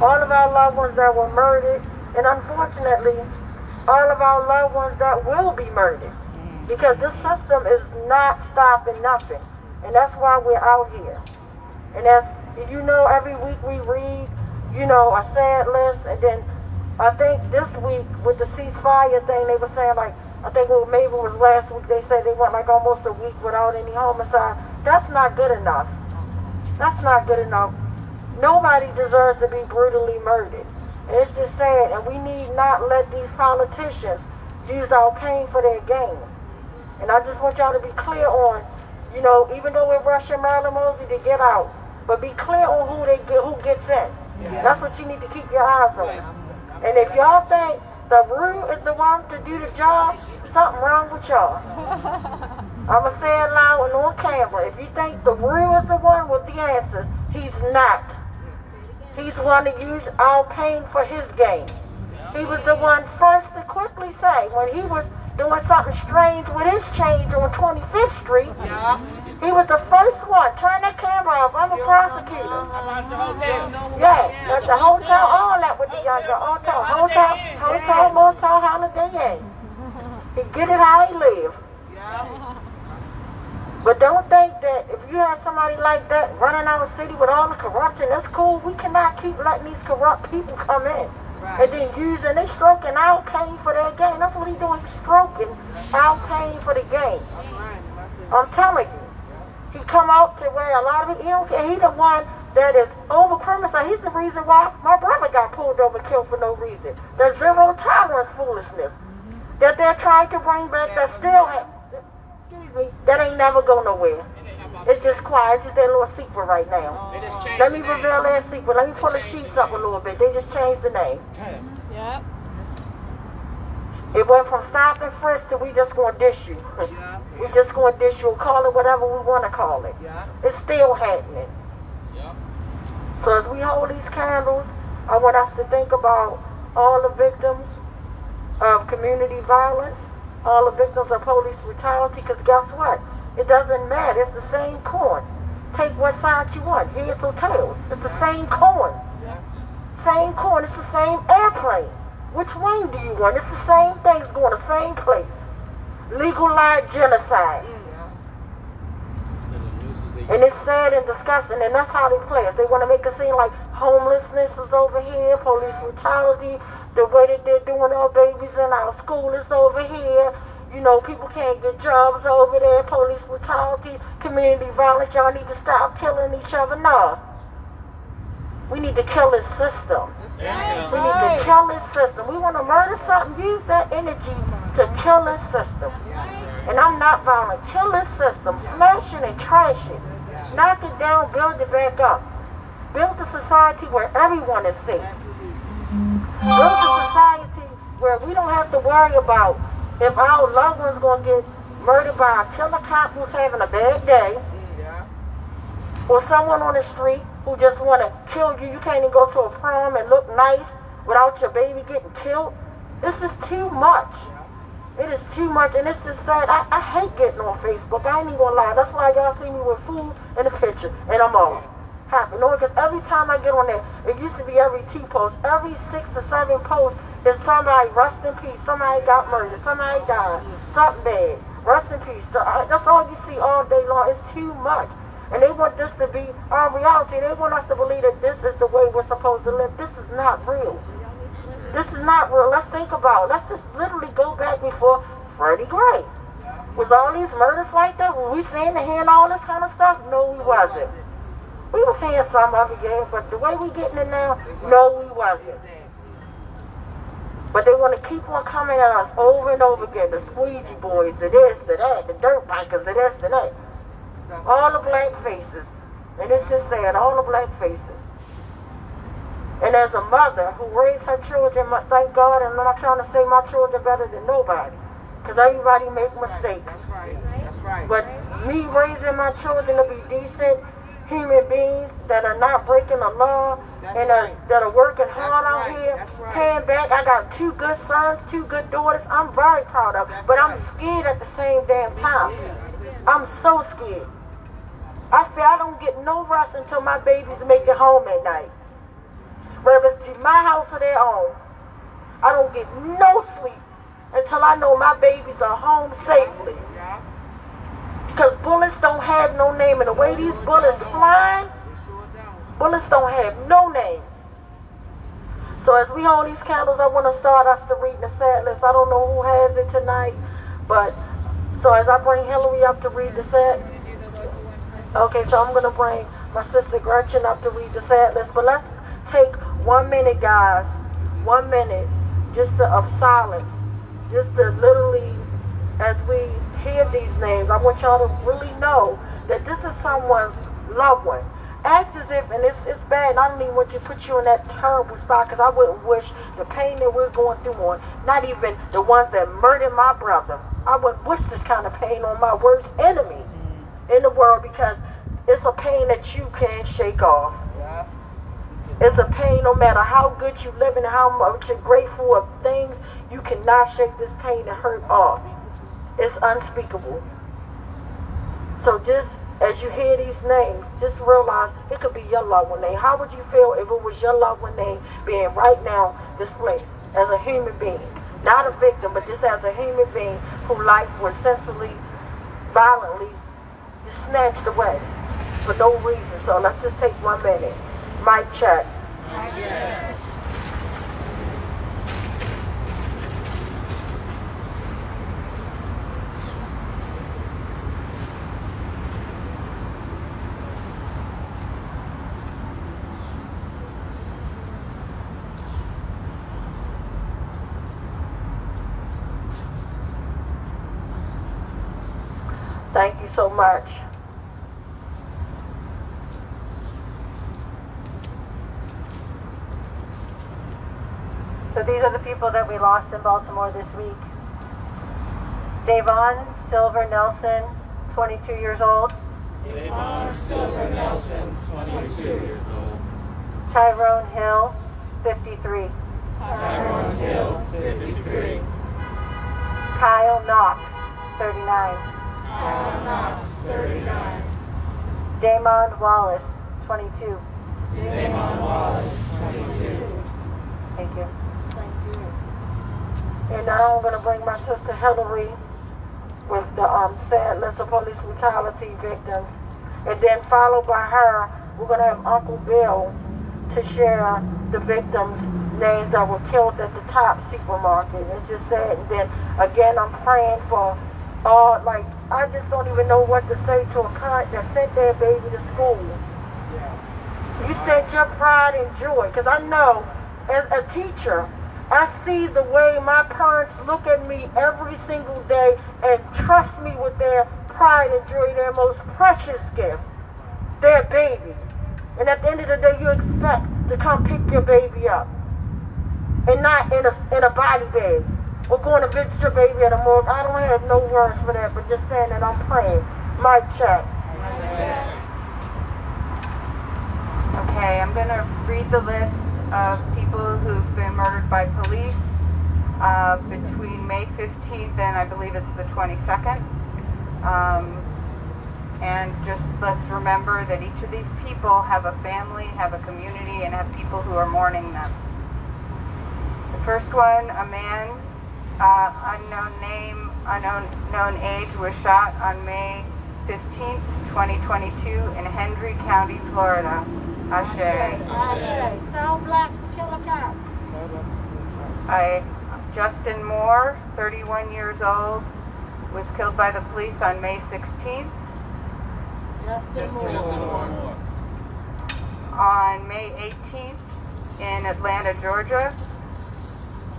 All of our loved ones that were murdered, and unfortunately, all of our loved ones that will be murdered. Because this system is not stopping nothing. And that's why we're out here. And as You know, every week we read, you know, a sad list, and then I think this week with the ceasefire thing, they were saying like, I think maybe it was last week, they said they went like almost a week without any homicide. That's not good enough. That's not good enough. Nobody deserves to be brutally murdered. And it's just sad, and we need not let these politicians use our pain for their gain. And I just want y'all to be clear on, you know, even though we're rushing Marilyn Mosey to get out, but be clear on who gets in. Yes. That's what you need to keep your eyes on. And if y'all think the Rue is the one to do the job, something wrong with y'all. I'ma say it loud and on camera. If you think the Rue is the one with the answers, he's not. He's one to use our pain for his gain. He was the one first to quickly say when he was doing something strange with his change on 25th Street. Yeah. He was the first one. Turn that camera off. I'm a prosecutor. Yeah, at the hotel, all that with the hotel, motel, Holiday Inn. He get it how he live. But don't think that if you have somebody like that running our city with all the corruption, that's cool. We cannot keep letting these corrupt people come in. And then they stroking our pain for their gain. That's what he's doing. He's stroking our pain for the gain. I'm telling you. He come out to where a lot of it, he don't care. He's the one that is over criminal. He's the reason why my brother got pulled over and killed for no reason. The zero tolerance foolishness that they're trying to bring back that still that ain't never go nowhere. It's just quiet. It's just that little secret right now. Let me reveal that secret. Let me pull the sheets up a little bit. They just changed the name. Yep. It went from stop and frisk to we just gonna dish you. We just gonna dish you, call it whatever we wanna call it. It's still happening. So as we hold these candles, I want us to think about all the victims of community violence, all the victims of police brutality, because guess what? It doesn't matter. It's the same coin. Take what side you want, heads or tails. It's the same coin. Same coin. It's the same airplane. Which wing do you want? It's the same thing. It's going the same place. Legalized genocide. And it's sad and disgusting, and that's how they play us. They want to make it seem like homelessness is over here, police brutality, the way that they're doing our babies in our school is over here. You know, people can't get jobs over there, police brutality, community violence. Y'all need to stop killing each other. No. We need to kill this system. We need to kill this system. We want to murder something, use that energy to kill this system. And I'm not violent. Kill this system. Smash it and trash it. Knock it down, build it back up. Build a society where everyone is safe. Build a society where we don't have to worry about if our loved one's going to get murdered by a killer cop who's having a bad day, or someone on the street who just want to kill you. You can't even go to a prom and look nice without your baby getting killed. This is too much. It is too much, and it's just sad. I hate getting on Facebook. I ain't even gonna lie. That's why y'all see me with food in the picture, and I'm all happy. No, because every time I get on there, it used to be every 2 posts, every 6 or 7 posts is somebody rest in peace, somebody got murdered, somebody died, something bad, rest in peace. So that's all you see all day long. It's too much. And they want this to be our reality. They want us to believe that this is the way we're supposed to live. This is not real. This is not real. Let's think about it. Let's just literally go back before Freddie Gray. Was all these murders like that? Were we seeing and hearing all this kind of stuff? No, we wasn't. We was hearing some of it, yeah, but the way we getting it now, no, we wasn't. But they want to keep on coming at us over and over again. The squeegee boys, the this, the that, the dirt bikers, the this, the that. All the black faces. And it's just sad, all the black faces. And as a mother who raised her children, thank God, and I'm not trying to say my children better than nobody, because everybody makes mistakes. That's right. But me raising my children to be decent human beings that are not breaking the law and that are working hard out here, paying back. I got 2 good sons, 2 good daughters. I'm very proud of them, but I'm scared at the same damn time. I'm so scared. I feel I don't get no rest until my babies make it home at night. Whether it's to my house or their own, I don't get no sleep until I know my babies are home safely. Because bullets don't have no name, and the way these bullets flying, Bullets don't have no name. So as we hold these candles, I want to start us to read the sad list. I don't know who has it tonight, but so as I bring Hillary up to read the sad. Okay, so I'm going to bring my sister Gretchen up to read the sad list. But let's take 1 minute, guys. 1 minute of silence. Just to literally, as we hear these names, I want y'all to really know that this is someone's loved one. Act as if, and it's bad, and I don't even want to put you in that terrible spot, because I wouldn't wish the pain that we're going through on, not even the ones that murdered my brother. I wouldn't wish this kind of pain on my worst enemy in the world, because it's a pain that you can't shake off. Yeah. It's a pain no matter how good you live and how much you're grateful of things, you cannot shake this pain and hurt off. It's unspeakable. So just as you hear these names, just realize it could be your loved one name. How would you feel if it was your loved one name being right now displaced as a human being? Not a victim, but just as a human being whose life was senselessly, violently snatched away for no reason. So let's just take 1 minute. Mic check. Mic check. Thank you so much. So these are the people that we lost in Baltimore this week. Davon Silver Nelson, 22 years old. Davon Silver Nelson, 22 years old. Tyrone Hill, 53. Tyrone Hill, 53. Kyle Knox, 39. Kyle Knox, 39. Damon Wallace, 22. Damon Wallace, 22. Thank you. And now I'm going to bring my sister Hillary with the sad list of police brutality victims. And then followed by her, we're going to have Uncle Bill to share the victims' names that were killed at the Top supermarket. It's just sad. And then again, I'm praying for all, like, I just don't even know what to say to a parent that sent their baby to school. You sent your pride and joy. Because I know, as a teacher, I see the way my parents look at me every single day and trust me with their pride and joy, their most precious gift, their baby. And at the end of the day, you expect to come pick your baby up. And not in a body bag. Or going to visit your baby at a morgue. I don't have no words for that, but just saying that I'm praying. Mic check. Okay, I'm going to read the list of people who've been murdered by police between May 15th and I believe it's the 22nd. And just let's remember that each of these people have a family, have a community, and have people who are mourning them. The first one, a man, unknown name, unknown age, was shot on May 15th, 2022 in Hendry County, Florida. Ashe. Ashe. Sound black for killer cats. Justin Moore, 31 years old, was killed by the police on May 16th. Justin Moore. On May 18th in Atlanta, Georgia,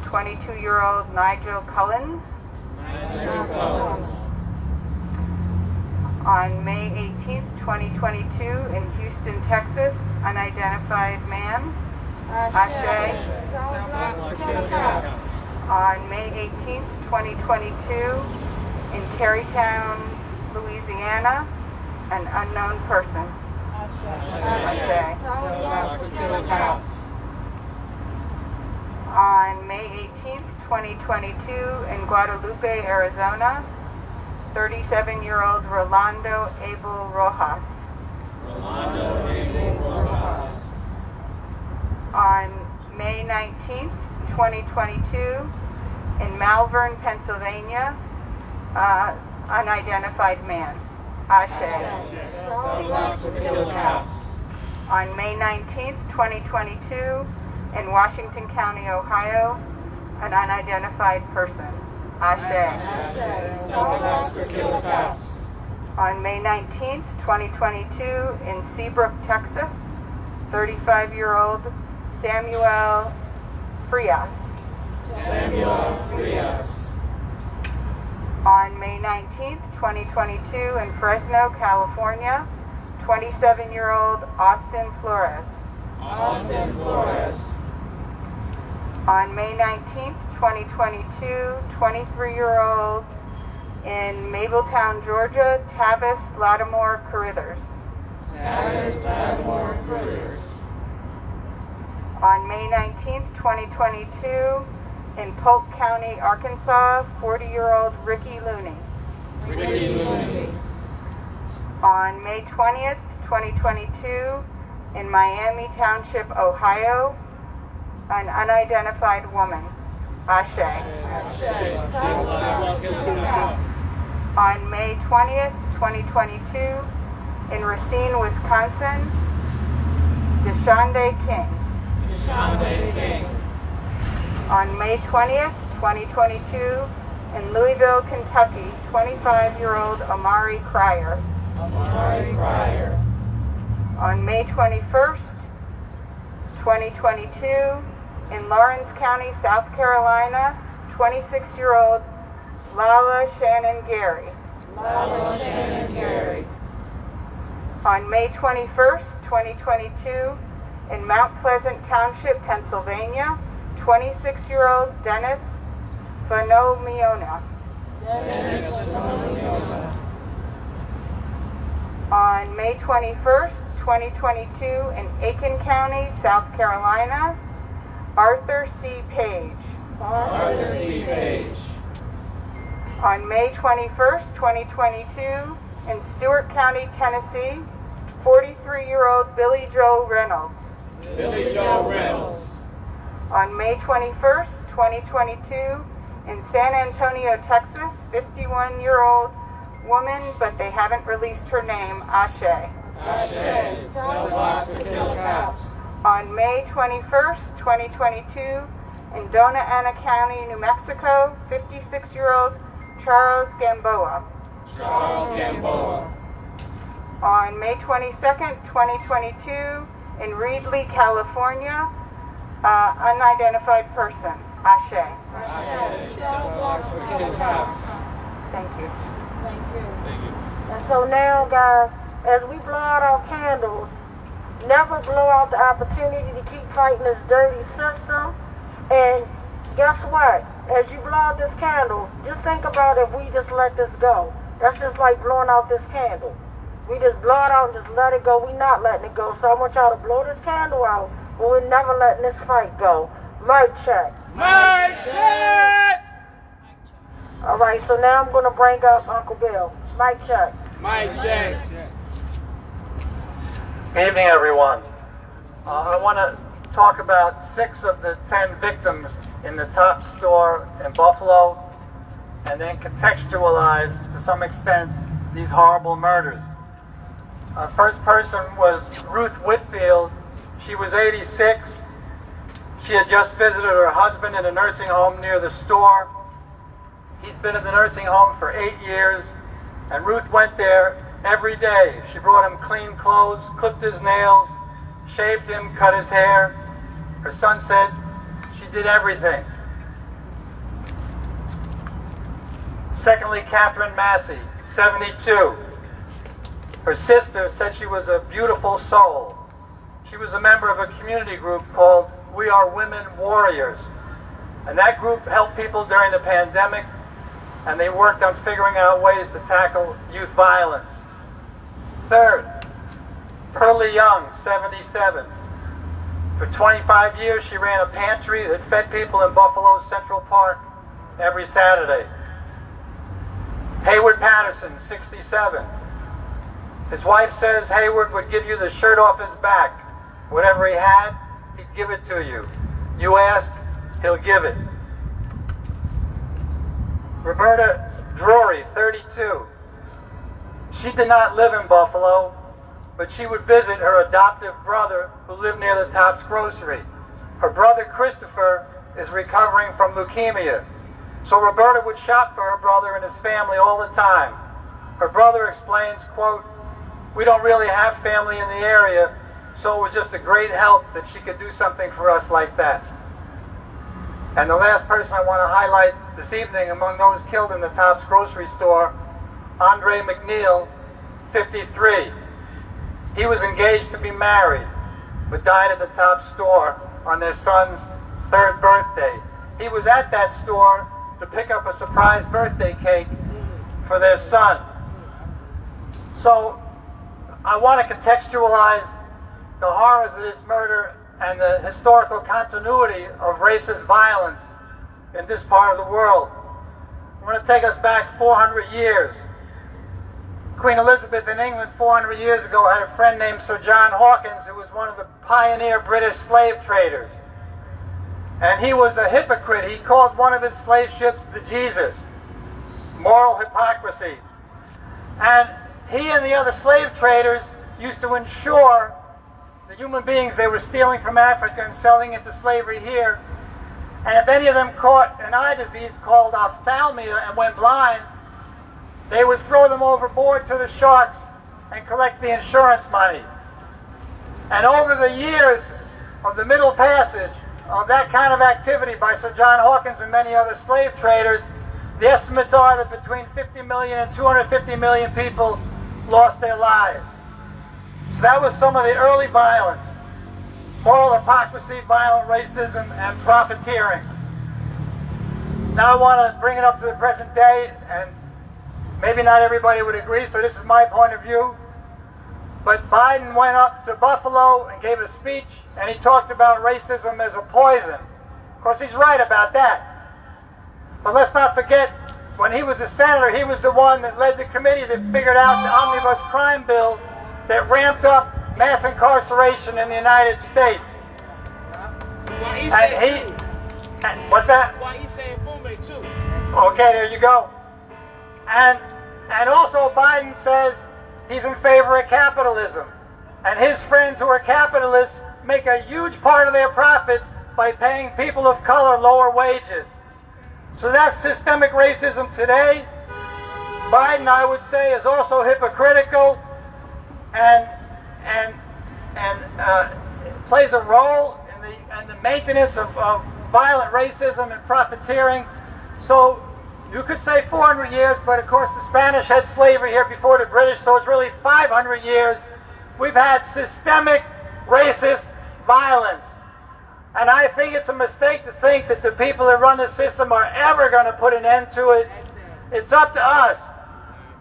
22-year-old Nigel Cullins. On May 18th, 2022 in Houston, Texas, unidentified man. Ashe. On May 18th, 2022 in Terrytown, Louisiana, an unknown person. Ashe. On May 18th, 2022 in Guadalupe, Arizona, 37-year-old Rolando Abel Rojas. On May 19th, 2022 in Malvern, Pennsylvania, unidentified man. Ashe. On May 19th, 2022, in Washington County, Ohio, an unidentified person. Ashe. On May 19th, 2022, in Seabrook, Texas, 35-year-old Samuel Frias. On May 19th, 2022, in Fresno, California, 27-year-old Austin Flores. On May 19th, 2022, 23-year-old in Mabletown, Georgia, Tavis Lattimore Carithers. On May 19th, 2022, in Polk County, Arkansas, 40-year-old Ricky Looney. On May 20th, 2022, in Miami Township, Ohio, an unidentified woman. Ashe. On May 20th, 2022, in Racine, Wisconsin, Deshaunde King. On May 20th, 2022, in Louisville, Kentucky, 25-year-old Amari Cryer. On May 21st, 2022, in Lawrence County, South Carolina, 26-year-old Lala Shannon Gary. On May 21st, 2022, in Mount Pleasant Township, Pennsylvania, 26-year-old Dennis Vanomiona. On May 21st, 2022, in Aiken County, South Carolina, Arthur C. Page. On May 21st, 2022, in Stewart County, Tennessee, 43-year-old Billy Joe Reynolds. On May 21st, 2022, in San Antonio, Texas, 51-year-old woman, but they haven't released her name, Ashe. On May 21st, 2022, in Dona Ana County, New Mexico, 56-year-old Charles Gamboa. On May 22nd, 2022, in Reedley, California, unidentified person. Ashe. Thank you. And so now, guys, as we blow out our candles, never blow out the opportunity to keep fighting this dirty system. And guess what? As you blow out this candle, just think about if we just let this go. That's just like blowing out this candle. We just blow it out and just let it go. We're not letting it go. So I want y'all to blow this candle out, but we're never letting this fight go. Mic check. Mic check! All right, so now I'm going to bring up Uncle Bill. Mic check. Mic check. Good evening, everyone. I want to talk about 6 of the 10 victims in the top store in Buffalo, and then contextualize, to some extent, these horrible murders. First person was Ruth Whitfield. She was 86. She had just visited her husband in a nursing home near the store. He's been in the nursing home for 8 years, and Ruth went there every day. She brought him clean clothes, clipped his nails, shaved him, cut his hair. Her son said she did everything. Secondly, Catherine Massey, 72. Her sister said she was a beautiful soul. She was a member of a community group called We Are Women Warriors. And that group helped people during the pandemic, and they worked on figuring out ways to tackle youth violence. Third, Pearlie Young, 77. For 25 years, she ran a pantry that fed people in Buffalo's Central Park every Saturday. Hayward Patterson, 67. His wife says Hayward would give you the shirt off his back. Whatever he had, he'd give it to you. You ask, he'll give it. Roberta Drury, 32. She did not live in Buffalo, but she would visit her adoptive brother who lived near the Tops Grocery. Her brother Christopher is recovering from leukemia. So Roberta would shop for her brother and his family all the time. Her brother explains, quote, "We don't really have family in the area, so it was just a great help that she could do something for us like that." And the last person I want to highlight this evening among those killed in the Tops grocery store, Andre McNeil, 53. He was engaged to be married, but died at the Tops store on their son's 3rd birthday. He was at that store to pick up a surprise birthday cake for their son. So I want to contextualize the horrors of this murder and the historical continuity of racist violence in this part of the world. I want to take us back 400 years. Queen Elizabeth in England 400 years ago had a friend named Sir John Hawkins, who was one of the pioneer British slave traders. And he was a hypocrite. He called one of his slave ships the Jesus. Moral hypocrisy. And he and the other slave traders used to insure the human beings they were stealing from Africa and selling into slavery here. And if any of them caught an eye disease called ophthalmia and went blind, they would throw them overboard to the sharks and collect the insurance money. And over the years of the Middle Passage of that kind of activity by Sir John Hawkins and many other slave traders, the estimates are that between 50 million and 250 million people lost their lives. So that was some of the early violence. Moral hypocrisy, violent racism, and profiteering. Now I want to bring it up to the present day, and maybe not everybody would agree, so this is my point of view. But Biden went up to Buffalo and gave a speech, and he talked about racism as a poison. Of course, he's right about that. But let's not forget, when he was a senator, he was the one that led the committee that figured out the omnibus crime bill that ramped up mass incarceration in the United States. What's that? Why he saying Fume too? Okay, there you go. And also Biden says he's in favor of capitalism. And his friends who are capitalists make a huge part of their profits by paying people of color lower wages. So that's systemic racism today. Biden, I would say, is also hypocritical and plays a role in the maintenance of violent racism and profiteering. So you could say 400 years, but of course the Spanish had slavery here before the British, so it's really 500 years. We've had systemic racist violence. And I think it's a mistake to think that the people that run the system are ever going to put an end to it. It's up to us.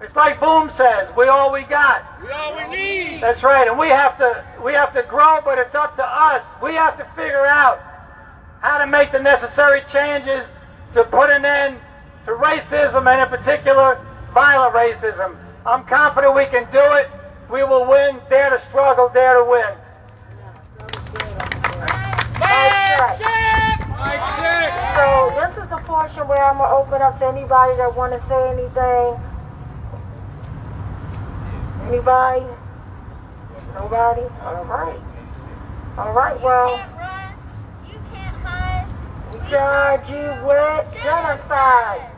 It's like Boom says, we all we got. We all we need. That's right, and we have to grow, but it's up to us. We have to figure out how to make the necessary changes to put an end to racism, and in particular, violent racism. I'm confident we can do it. We will win. Dare to struggle, dare to win. So this is the portion where I'm going to open up to anybody that want to say anything. Anybody? Nobody? All right. All right, well. You can't run. You can't hide. We charge you with genocide.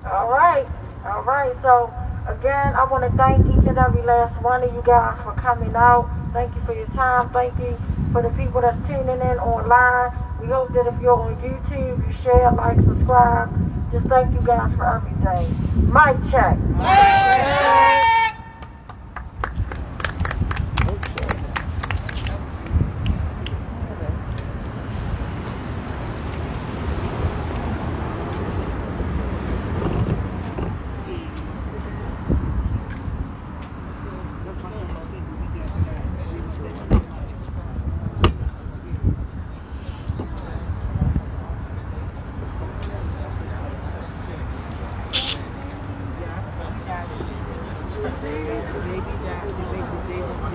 All right. All right. So, again, I want to thank each and every last one of you guys for coming out. Thank you for your time. Thank you for the people that's tuning in online. We hope that if you're on YouTube, you share, like, subscribe. Just thank you guys for everything. Mic check. Baby died. The baby